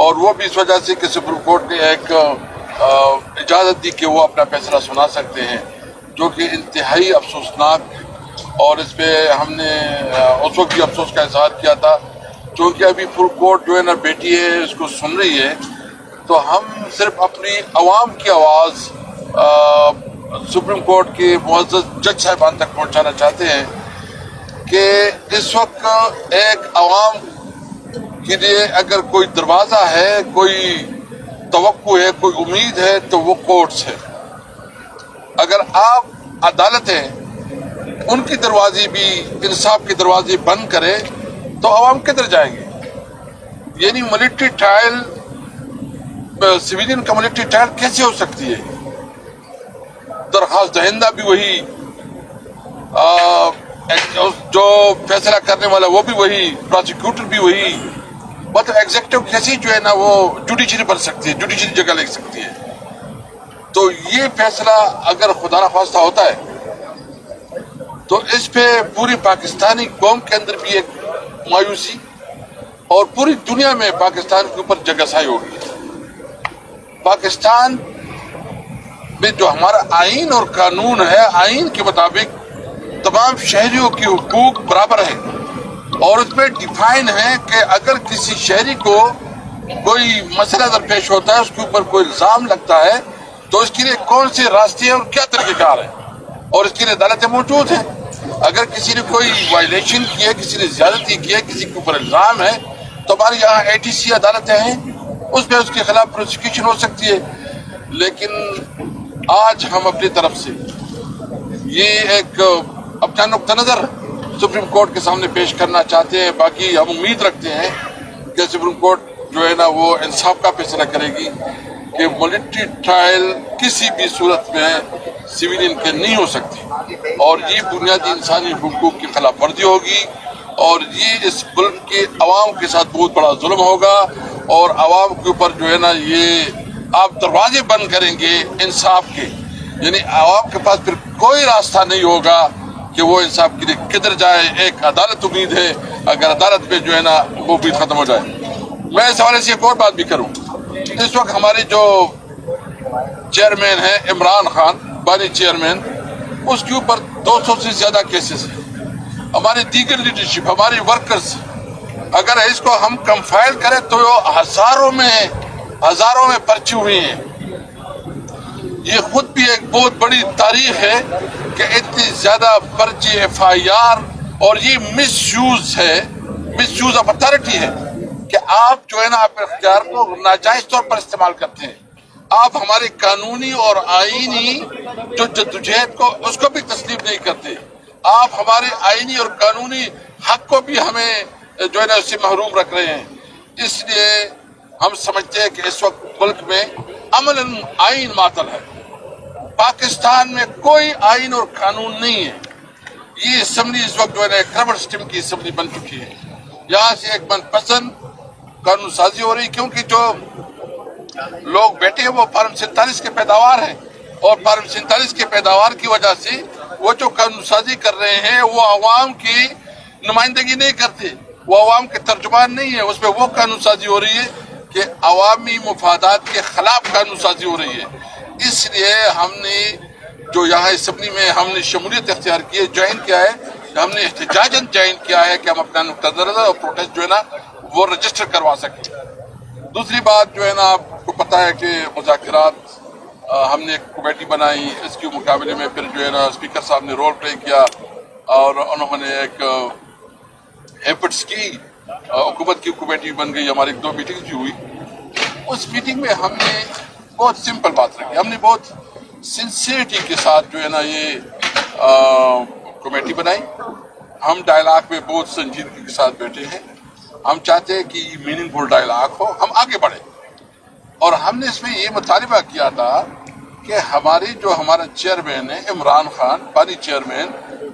اور وہ بھی اس وجہ سے کہ سپریم کورٹ نے ایک اجازت دی کہ وہ اپنا فیصلہ سنا سکتے ہیں، جو کہ انتہائی افسوسناک، اور اس پہ ہم نے اس وقت بھی افسوس کا اظہار کیا تھا، چونکہ ابھی فل کورٹ جو ہے نا بیٹی ہے اس کو سن رہی ہے، تو ہم صرف اپنی عوام کی آواز سپریم کورٹ کے معزز جج صاحبان تک پہنچانا چاہتے ہیں کہ اس وقت ایک عوام کے لیے اگر کوئی دروازہ ہے، کوئی توقع ہے، کوئی امید ہے تو وہ کورٹس ہے۔ اگر آپ عدالتیں ان کی دروازے بھی، انصاف کے دروازے بند کرے تو عوام کدھر جائے گی؟ یعنی ملٹری ٹرائل، سویلین کا ملٹری ٹرائل کیسے ہو سکتی ہے؟ درخواست دہندہ بھی وہی، جو فیصلہ کرنے والا وہ بھی وہی، پروسیکیوٹر بھی وہی، مطلب ایگزیکٹو کیسی جو ہے نا وہ جوڈیشری بن سکتی ہے، جوڈیشری جگہ لے سکتی ہے۔ تو یہ فیصلہ اگر خدا نخواستہ ہوتا ہے تو اس پہ پوری پاکستانی قوم کے اندر بھی ایک مایوسی، اور پوری دنیا میں پاکستان کے اوپر جگہسائی ہوگی۔ پاکستان میں جو ہمارا آئین اور قانون ہے، آئین کے مطابق تمام شہریوں کی حقوق برابر ہیں، اور اس میں ڈیفائن ہے کہ اگر کسی شہری کو کوئی مسئلہ درپیش ہوتا ہے، اس کے اوپر کوئی الزام لگتا ہے، تو اس کے لیے کون سے راستے ہیں اور کیا طریقہ کار ہے، اور اس کے لیے عدالتیں موجود ہیں۔ اگر کسی نے کوئی وائلیشن کی ہے، کسی نے زیادتی کی ہے، کسی کے اوپر الزام ہے، تو ہمارے یہاں ATC عدالتیں ہیں، اس پہ اس کے خلاف پروسیکیوشن ہو سکتی ہے۔ لیکن آج ہم اپنی طرف سے یہ ایک اپنا نقطہ نظر سپریم کورٹ کے سامنے پیش کرنا چاہتے ہیں۔ باقی ہم امید رکھتے ہیں کہ سپریم کورٹ جو ہے نا وہ انصاف کا فیصلہ کرے گی کہ ملٹری ٹرائل کسی بھی صورت میں سویلین کے نہیں ہو سکتی، اور یہ بنیادی انسانی حقوق کی خلاف ورزی ہوگی، اور یہ اس ملک کے عوام کے ساتھ بہت بڑا ظلم ہوگا، اور عوام کے اوپر جو ہے نا یہ آپ دروازے بند کریں گے انصاف کے، یعنی عوام کے پاس پھر کوئی راستہ نہیں ہوگا کہ وہ انصاف کے لیے کدھر جائے۔ ایک عدالت امید ہے، اگر عدالت پہ جو ہے نا وہ امید ختم ہو جائے۔ میں اس حوالے سے ایک اور بات بھی کروں، اس وقت ہمارے جو چیئرمین ہیں عمران خان، بانی چیئرمین، اس کے اوپر 200 سے زیادہ کیسز ہیں۔ ہماری دیگر لیڈرشپ، ہماری ورکرز، اگر اس کو ہم کمفائل کریں تو ہزاروں میں پرچے ہوئے ہیں۔ یہ خود بھی ایک بہت بڑی تاریخ ہے کہ اتنی زیادہ پرچے، FIR، اور یہ مس یوز ہے، مس یوز آف اتھارٹی ہے کہ آپ جو ہے نا اپنے اختیار کو ناجائز طور پر استعمال کرتے ہیں۔ آپ ہمارے قانونی اور آئینی جو جدوجہد کو اس کو بھی تسلیم نہیں کرتے۔ آپ ہمارے آئینی اور قانونی حق کو بھی ہمیں جو ہے نا اس سے محروم رکھ رہے ہیں۔ اس لیے ہم سمجھتے ہیں کہ اس وقت ملک میں عملاً آئین معطل ہے۔ پاکستان میں کوئی آئین اور قانون نہیں ہے۔ یہ اسمبلی اس وقت جو ہے نا ایک ربڑ اسٹمپ کی اسمبلی بن چکی ہے۔ یہاں سے ایک من پسند قانون سازی ہو رہی، کیونکہ جو لوگ بیٹھے ہیں وہ فارم 47 کے پیداوار ہیں، اور فارم 47 کے پیداوار کی وجہ سے وہ جو قانون سازی کر رہے ہیں وہ عوام کی نمائندگی نہیں کرتے، وہ عوام کے ترجمان نہیں ہے۔ اس پہ وہ قانون سازی ہو رہی ہے کہ عوامی مفادات کے خلاف قانون سازی ہو رہی ہے۔ اس لیے ہم نے جو یہاں اسمبلی میں ہم نے شمولیت اختیار کی ہے، جوائن کیا ہے، ہم نے احتجاجاً جوائن کیا ہے کہ ہم اپنا نقطہ نظر اور پروٹیسٹ جو ہے نا وہ رجسٹر کروا سکیں۔ دوسری بات جو ہے نا آپ کو پتہ ہے کہ مذاکرات، ہم نے ایک کمیٹی بنائی، اس کے مقابلے میں پھر جو ہے نا اسپیکر صاحب نے رول پلے کیا، اور انہوں نے ایک ایفرٹس کی، حکومت کی کمیٹی بن گئی، ہماری 2 میٹنگز بھی ہوئی۔ اس میٹنگ میں ہم نے بہت سمپل بات رکھی، ہم نے بہت سنسیئرٹی کے ساتھ جو ہے نا یہ کمیٹی بنائی۔ ہم ڈائلاگ میں بہت سنجیدگی کے ساتھ بیٹھے ہیں، ہم چاہتے ہیں کہ یہ میننگ فل ڈائلاگ ہو، ہم آگے بڑھیں، اور ہم نے اس میں یہ مطالبہ کیا تھا کہ ہمارا چیئرمین ہے عمران خان، بانی چیئرمین،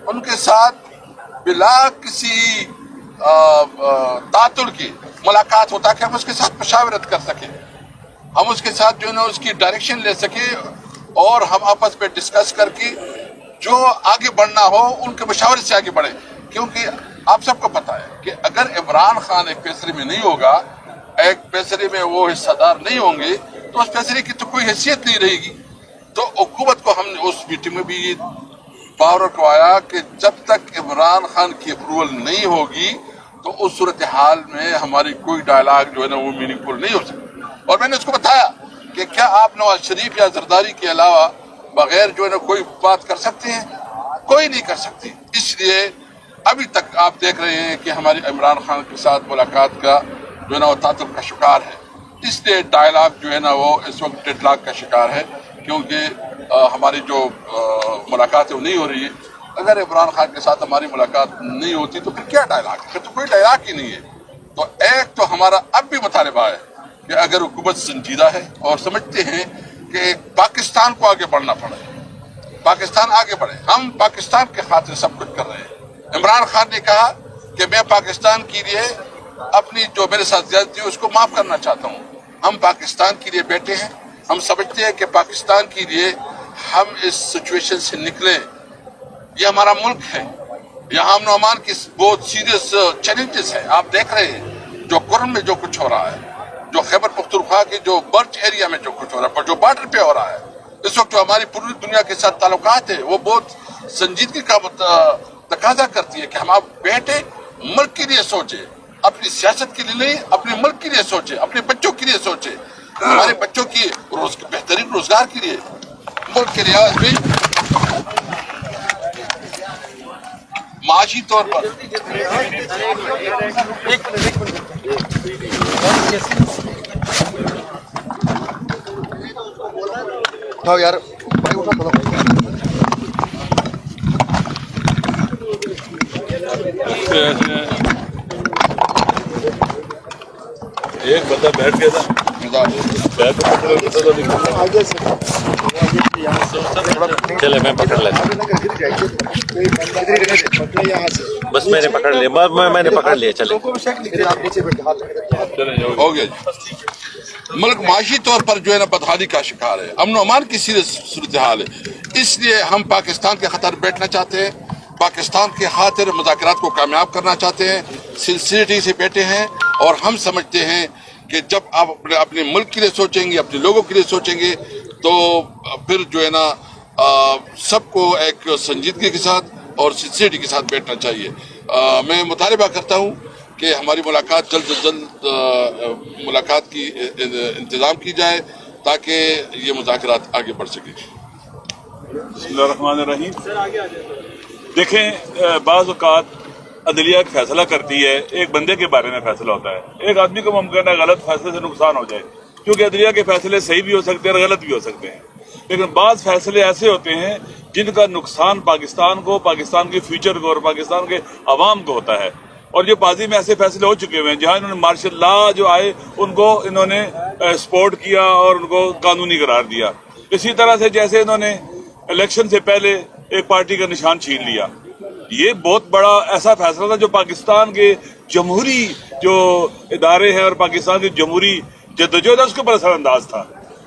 ان کے ساتھ بلا کسی تعطل کی ملاقات ہوتا کہ ہم اس کے ساتھ مشاورت کر سکیں، ہم اس کے ساتھ جو ہے نا اس کی ڈائریکشن لے سکیں، اور ہم آپس میں ڈسکس کر کے جو آگے بڑھنا ہو ان کے مشاورے سے آگے بڑھیں۔ کیونکہ آپ سب کو پتہ ہے کہ اگر عمران خان ایک فیصلے میں نہیں ہوگا ایک فیصلے میں وہ حصہ دار نہیں ہوں گے تو اس فیصلے کی تو کوئی حیثیت نہیں رہے گی. تو حکومت کو ہم نے اس میٹنگ میں بھی پاور رکھوایا کہ جب تک عمران خان کی اپروول نہیں ہوگی تو اس صورتحال میں ہماری کوئی ڈائلاگ جو ہے نا وہ میننگ فل نہیں ہو سکتی. اور میں نے اس کو بتایا کہ کیا آپ نواز شریف یا زرداری کے علاوہ بغیر جو ہے نا کوئی بات کر سکتے ہیں؟ کوئی نہیں کر سکتی. اس لیے ابھی تک آپ دیکھ رہے ہیں کہ ہماری عمران خان کے ساتھ ملاقات کا جو ہے نا وہ تعطل کا شکار ہے. اس لیے ڈائلاگ جو ہے نا وہ اس وقت ڈیڈ لاک کا شکار ہے کیونکہ ہماری جو ملاقات ہے وہ نہیں ہو رہی ہے. اگر عمران خان کے ساتھ ہماری ملاقات نہیں ہوتی تو پھر کیا ڈائلاگ ہے؟ پھر تو کوئی ڈائلاگ ہی نہیں ہے. تو ایک تو ہمارا اب بھی مطالبہ ہے کہ اگر حکومت سنجیدہ ہے اور سمجھتے ہیں کہ پاکستان کو آگے بڑھنا پڑے, پاکستان آگے بڑھے, ہم پاکستان کے خاطر سب کچھ کر رہے ہیں. عمران خان نے کہا کہ میں پاکستان کے لیے اپنی جو میرے ساتھ زیادتی ہے اس کو معاف کرنا چاہتا ہوں. ہم پاکستان کے لیے بیٹھے ہیں, ہم سمجھتے ہیں کہ پاکستان کے لیے ہم اس سچویشن سے نکلیں. یہ ہمارا ملک ہے, یہاں امن و امان کی بہت سیریس چیلنجز ہیں. آپ دیکھ رہے ہیں جو کرن میں جو کچھ ہو رہا ہے, جو خیبر پختونخوا کے جو برچ ایریا میں جو کچھ ہو رہا ہے, جو بارڈر پہ ہو رہا ہے. اس وقت جو ہماری پوری دنیا کے ساتھ تعلقات ہیں وہ بہت سنجیدگی کا تقاضا کرتی ہے کہ ہم آپ بیٹھے ملک کے لیے سوچیں, اپنی سیاست کے لیے نہیں, اپنے ملک کے لیے سوچیں, اپنے بچوں کے لیے سوچیں, ہمارے بچوں کی بہترین روزگار کے لیے, ملک کے لحاظ میں معاشی طور پر یار بھائی اٹھا تھوڑا. ایک بندہ بیٹھ گیا تھا, چلے میں پکڑ لیتا ہوں, بس میں نے پکڑ لیا, میں نے پکڑ لیا, چلے ہو گیا جی. ملک معاشی طور پر جو ہے نا بدحالی کا شکار ہے, امن و امان کی سیریس صورتحال ہے. اس لیے ہم پاکستان کے خاطر بیٹھنا چاہتے ہیں, پاکستان کے خاطر مذاکرات کو کامیاب کرنا چاہتے ہیں, سنسیریٹی سے بیٹھے ہیں. اور ہم سمجھتے ہیں کہ جب آپ اپنے ملک کے لیے سوچیں گے, اپنے لوگوں کے لیے سوچیں گے تو پھر جو ہے نا سب کو ایک سنجیدگی کے ساتھ اور سنسیریٹی کے ساتھ بیٹھنا چاہیے. میں مطالبہ کرتا ہوں کہ ہماری ملاقات جلد از جلد ملاقات کی انتظام کی جائے تاکہ یہ مذاکرات آگے بڑھ سکیں. بسم اللہ الرحمن الرحیم. دیکھیں, بعض اوقات عدلیہ ایک فیصلہ کرتی ہے, ایک بندے کے بارے میں فیصلہ ہوتا ہے. ایک آدمی کو ممکن ہے غلط فیصلے سے نقصان ہو جائے, کیونکہ عدلیہ کے فیصلے صحیح بھی ہو سکتے ہیں اور غلط بھی ہو سکتے ہیں. لیکن بعض فیصلے ایسے ہوتے ہیں جن کا نقصان پاکستان کو, پاکستان کے فیوچر کو اور پاکستان کے عوام کو ہوتا ہے. اور جو ماضی میں ایسے فیصلے ہو چکے ہوئے ہیں جہاں انہوں نے مارشل لا جو آئے ان کو انہوں نے سپورٹ کیا اور ان کو قانونی قرار دیا. اسی طرح سے جیسے انہوں نے الیکشن سے پہلے ایک پارٹی کا نشان چھین لیا, یہ بہت بڑا ایسا فیصلہ تھا جو پاکستان کے جمہوری جو ادارے ہیں اور پاکستان کی جمہوری جدوجہد ہے اس کے اوپر اثر انداز تھا.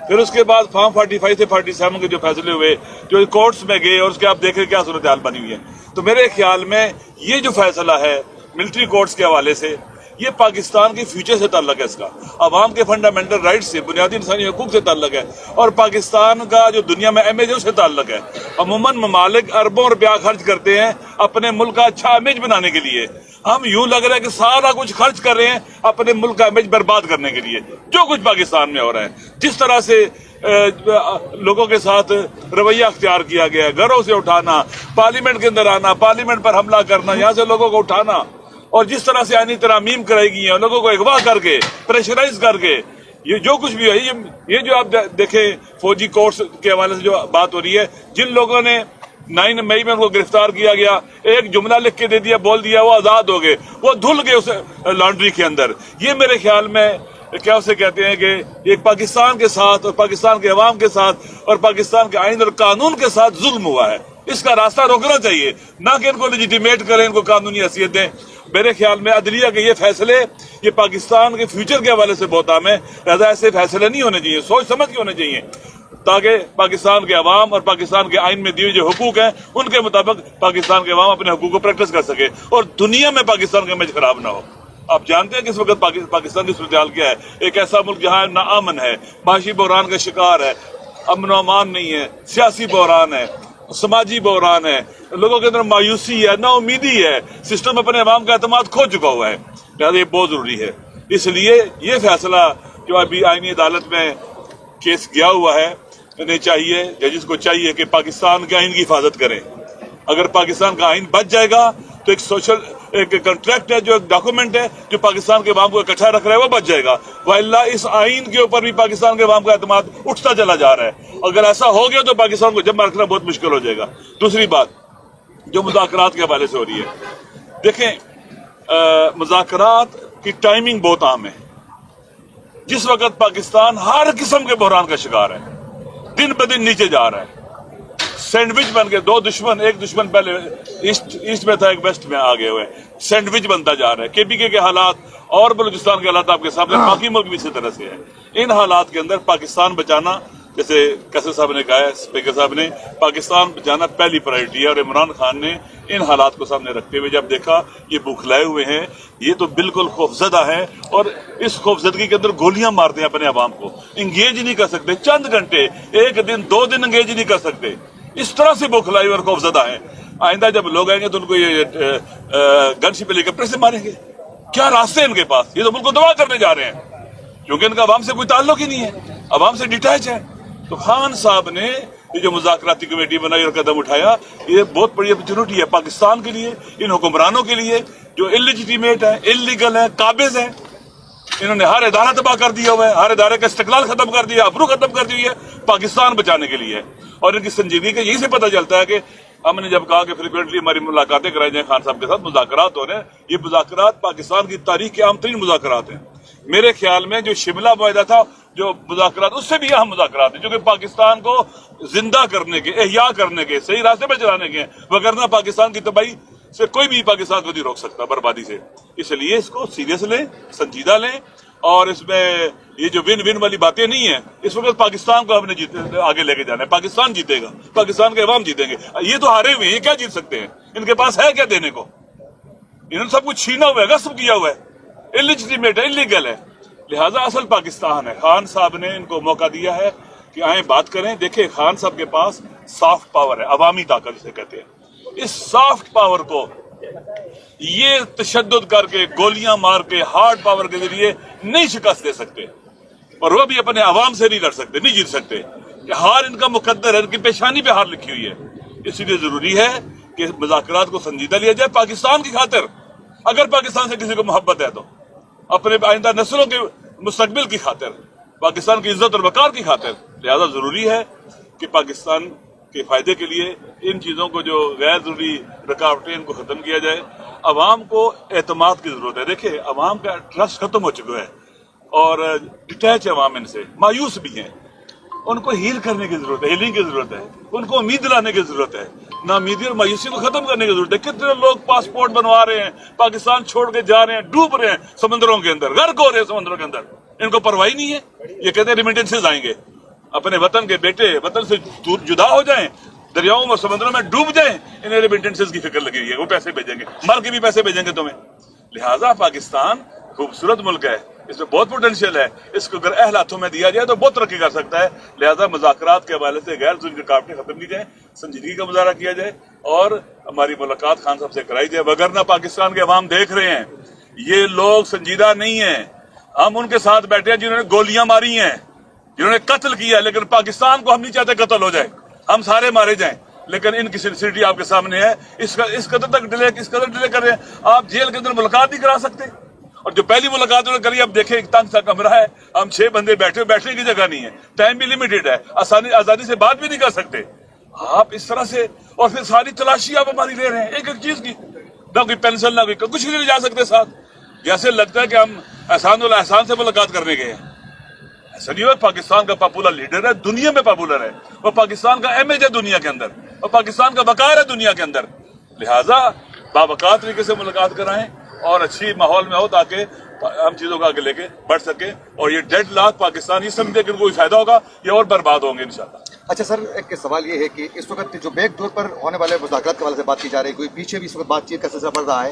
پھر اس کے بعد فارم 45 سے 47 کے جو فیصلے ہوئے جو کورٹس میں گئے اور اس کے آپ دیکھ رہے کیا صورتحال بنی ہوئی ہے. تو میرے خیال میں یہ جو فیصلہ ہے ملٹری کورٹس کے حوالے سے یہ پاکستان کے فیوچر سے تعلق ہے, اس کا عوام کے فنڈامنٹل رائٹ سے, بنیادی انسانی حقوق سے تعلق ہے, اور پاکستان کا جو دنیا میں امیج ہے اس سے تعلق ہے. عموماً ممالک اربوں روپیہ خرچ کرتے ہیں اپنے ملک کا اچھا امیج بنانے کے لیے. ہم یوں لگ رہا ہے کہ سارا کچھ خرچ کر رہے ہیں اپنے ملک کا امیج برباد کرنے کے لیے. جو کچھ پاکستان میں ہو رہا ہے, جس طرح سے لوگوں کے ساتھ رویہ اختیار کیا گیا ہے, گھروں سے اٹھانا, پارلیمنٹ کے اندر آنا, پارلیمنٹ پر حملہ کرنا, یہاں سے لوگوں کو اٹھانا, اور جس طرح سے آئینی ترامیم کرائی گئی ہیں لوگوں کو اغوا کر کے, پریشرائز کر کے, یہ جو کچھ بھی ہے, یہ جو آپ دیکھیں فوجی کورٹس کے حوالے سے جو بات ہو رہی ہے, جن لوگوں نے 9 مئی میں ان کو گرفتار کیا گیا, ایک جملہ لکھ کے دے دیا, بول دیا, وہ آزاد ہو گئے, وہ دھل گئے اس لانڈری کے اندر. یہ میرے خیال میں کیا اسے کہتے ہیں کہ ایک پاکستان کے ساتھ اور پاکستان کے عوام کے ساتھ اور پاکستان کے آئین اور قانون کے ساتھ ظلم ہوا ہے. اس کا راستہ روکنا چاہیے, نہ کہ ان کو لیجیٹیمیٹ کریں, ان کو قانونی حیثیت دیں. میرے خیال میں عدلیہ کے یہ فیصلے یہ پاکستان کے فیوچر کے حوالے سے بہت اہم ہے. لہذا ایسے فیصلے نہیں ہونے چاہیے, سوچ سمجھ کے ہونے چاہیے, تاکہ پاکستان کے عوام اور پاکستان کے آئین میں دیے جو حقوق ہیں ان کے مطابق پاکستان کے عوام اپنے حقوق کو پریکٹس کر سکے اور دنیا میں پاکستان کا امیج خراب نہ ہو. آپ جانتے ہیں کہ اس وقت پاکستان کی صورتحال کیا ہے؟ ایک ایسا ملک جہاں ناامن ہے، معاشی بحران کا شکار ہے، امن و امان نہیں ہے، سیاسی بحران ہے، سماجی بحران ہے، لوگوں کے اندر مایوسی ہے، نا امیدی ہے، سسٹم اپنے عوام کا اعتماد کھو چکا ہوا ہے. لہٰذا یہ بہت ضروری ہے. اس لیے یہ فیصلہ جو ابھی آئینی عدالت میں کیس گیا ہوا ہے، انہیں چاہیے، ججز کو چاہیے کہ پاکستان کے آئین کی حفاظت کریں. اگر پاکستان کا آئین بچ جائے گا تو ایک کنٹریکٹ ہے، جو ایک ڈاکومنٹ ہے جو پاکستان کے عوام کو اکٹھا رکھ رہا ہے، وہ بچ جائے گا. وإلا اس آئین کے اوپر بھی پاکستان کے عوام کا اعتماد اٹھتا چلا جا رہا ہے. اگر ایسا ہو گیا تو پاکستان کو جمع رکھنا بہت مشکل ہو جائے گا. دوسری بات جو مذاکرات کے حوالے سے ہو رہی ہے، دیکھیں مذاکرات کی ٹائمنگ بہت اہم ہے. جس وقت پاکستان ہر قسم کے بحران کا شکار ہے، دن بہ دن نیچے جا رہا ہے، سینڈوچ بن کے دو دشمن، ایک دشمن پہلے ایسٹ میں تھا، ایک ویسٹ میں آگے ہوئے، سینڈوچ بنتا جا رہا ہے. KPK کے حالات اور بلوچستان کے حالات آپ کے سامنے، باقی ملک بھی اسی طرح سے ہے. ان حالات کے اندر پاکستان بچانا، جیسے قیصر صاحب نے کہا ہے، اسپیکر صاحب نے، پاکستان بچانا پہلی پرائرٹی ہے. اور عمران خان نے ان حالات کو سامنے رکھتے ہوئے جب دیکھا یہ بوکھلائے ہوئے ہیں، یہ تو بالکل خوفزدہ ہے، اور اس خوفزدگی کے اندر گولیاں مارتے ہیں اپنے عوام کو، انگیج نہیں کر سکتے. چند گھنٹے، ایک دن، 2 دن انگیج نہیں کر سکتے. اس طرح سے بوکھلائی اور خوفزدہ ہیں. آئندہ جب لوگ آئیں گے تو ان کو یہ گن شپ ہیلی کاپٹر سے ماریں گے. کیا راستے ہیں ان کے پاس؟ یہ تو ملک کو تباہ کرنے جا رہے ہیں، کیونکہ ان کا عوام سے کوئی تعلق ہی نہیں ہے، عوام سے ڈیٹیچ ہے. تو خان صاحب نے یہ جو مذاکراتی کمیٹی بنائی اور قدم اٹھایا، یہ بہت بڑی اپرچونٹی ہے پاکستان کے لیے، ان حکمرانوں کے لیے جو انلیجیٹیمیٹ ہیں، انلیگل ہیں، قابض ہیں. انہوں نے ہر ادارہ تباہ کر دیا ہوا ہے، ہر ادارے کا استقلال ختم کر دیا، ابرو ختم کر دی ہے، پاکستان بچانے کے لیے. اور ان کی سنجیدگی کا یہی سے پتہ چلتا ہے کہ ہم نے جب کہا کہ فریکوینٹلی ہماری ملاقاتیں کرائی جائیں خان صاحب کے ساتھ، مذاکرات ہو رہے ہیں. یہ مذاکرات پاکستان کی تاریخ کے اہم ترین مذاکرات ہیں. میرے خیال میں جو شملہ معاہدہ تھا، جو مذاکرات، اس سے بھی اہم مذاکرات ہیں، جو کہ پاکستان کو زندہ کرنے کے، احیاء کرنے کے، صحیح راستے پہ چلانے کے ہیں. وگرنہ پاکستان کی تباہی سے کوئی بھی پاکستان کو نہیں روک سکتا، بربادی سے. اس لیے اس کو سیریس لیں، سنجیدہ لیں، اور اس میں یہ جو ون ون والی باتیں نہیں ہیں. اس وقت پاکستان کو ہم نے آگے لے کے جانا ہے. پاکستان جیتے گا، پاکستان کے عوام جیتیں گے. یہ تو ہارے ہوئے ہیں، یہ کیا جیت سکتے ہیں؟ ان کے پاس ہے کیا دینے کو؟ انہوں نے سب کچھ چھینا ہوا ہے، غصب کیا ہوا ہے، انلیجیٹیمیٹ ہے، انلیگل ہے. لہٰذا اصل پاکستان ہے. خان صاحب نے ان کو موقع دیا ہے کہ آئیں بات کریں. دیکھیں خان صاحب کے پاس سافٹ پاور ہے، عوامی طاقت جسے کہتے ہیں. اس سافٹ پاور کو یہ تشدد کر کے، گولیاں مار کے، ہارڈ پاور کے ذریعے نہیں شکست دے سکتے، اور وہ بھی اپنے عوام سے نہیں لڑ سکتے، نہیں جیت سکتے. کہ ہار ان کا مقدر ہے، ان کی پیشانی پہ ہار لکھی ہوئی ہے. اس لیے ضروری ہے کہ مذاکرات کو سنجیدہ لیا جائے پاکستان کی خاطر. اگر پاکستان سے کسی کو محبت ہے تو اپنے آئندہ نسلوں کے مستقبل کی خاطر، پاکستان کی عزت اور وقار کی خاطر. لہذا ضروری ہے کہ پاکستان کے فائدے کے لیے ان چیزوں کو، جو غیر ضروری رکاوٹیں، ان کو ختم کیا جائے. عوام کو اعتماد کی ضرورت ہے. دیکھیں عوام کا ٹرسٹ ختم ہو چکا ہے، اور ڈیٹیچ عوام ان سے، مایوس بھی ہیں. ان کو ہیل کرنے کی ضرورت ہے، ہیلنگ کی ضرورت ہے. ان کو امید دلانے کی ضرورت ہے، ناامیدی اور مایوسی کو ختم کرنے کی ضرورت ہے. کتنے لوگ پاسپورٹ بنوا رہے ہیں، پاکستان چھوڑ کے جا رہے ہیں، ڈوب رہے ہیں سمندروں کے اندر، غرق ہو رہے ہیں سمندروں کے اندر. ان کو پرواہ نہیں ہے. یہ کہتے ہیں ریمیٹنسز آئیں گے، اپنے وطن کے بیٹے وطن سے جدا ہو جائیں، دریاؤں اور سمندروں میں ڈوب جائیں. انہیں ریمیٹنسز کی فکر لگی ہوئی ہے، وہ پیسے بھیجیں گے، مر کے بھی پیسے بھیجیں گے تمہیں. لہٰذا پاکستان خوبصورت ملک ہے، اس میں بہت پوٹینشیل ہے. اس کو اگر اہل ہاتھوں میں دیا جائے تو بہت ترقی کر سکتا ہے. لہٰذا مذاکرات کے حوالے سے غیر ضروری رکاوٹیں ختم کی جائیں، سنجیدگی کا مظاہرہ کیا جائے، اور ہماری ملاقات خان صاحب سے کرائی جائے. وگرنہ پاکستان کے عوام دیکھ رہے ہیں، یہ لوگ سنجیدہ نہیں ہیں. ہم ان کے ساتھ بیٹھے ہیں جنہوں نے گولیاں ماری ہیں، جنہوں نے قتل کیا ہے. لیکن پاکستان کو ہم نہیں چاہتے قتل ہو جائے، ہم سارے مارے جائیں. لیکن ان کی سنسیریٹی آپ کے سامنے ہے. اس قدر ڈیلے کر رہے ہیں. آپ جیل کے اندر ملاقات نہیں کرا سکتے. اور جو پہلی ملاقات انہوں نے کری، اب دیکھیں ایک تنگ سا کمرہ ہے، ہم 6 بندے بیٹھنے کی جگہ نہیں ہے، ٹائم بھی لمیٹڈ ہے، آزادی سے بات بھی نہیں کر سکتے. آپ اس طرح سے، اور پھر ساری تلاشی آپ ہماری لے رہے ہیں ایک ایک چیز کی. نہ کوئی پینسل، نہ کوئی کچھ نہیں جا سکتے ساتھ. جیسے لگتا ہے کہ ہم احسان الاحسان سے ملاقات کرنے گئے ہیں. ایسا نہیں ہوا. پاکستان کا پاپولر لیڈر ہے، دنیا میں پاپولر ہے، وہ پاکستان کا امیج ہے دنیا کے اندر، اور پاکستان کا وقار ہے دنیا کے اندر. لہٰذا باوقار طریقے سے ملاقات کرائیں اور اچھی ماحول میں ہو، تاکہ ہم چیزوں کو آگے لے کے بڑھ سکیں. اور یہ ڈیڈ لاک پاکستان یہ سمجھے کہ ان کو کوئی فائدہ ہوگا، یہ اور برباد ہوں گے انشاءاللہ. اچھا سر، ایک سوال یہ ہے کہ اس وقت جو بیک ڈور پر ہونے والے مذاکرات کے حوالے سے بات کی جا رہی ہے، کوئی پیچھے بھی اس وقت بات چیت کا سلسلہ بڑھ رہا ہے،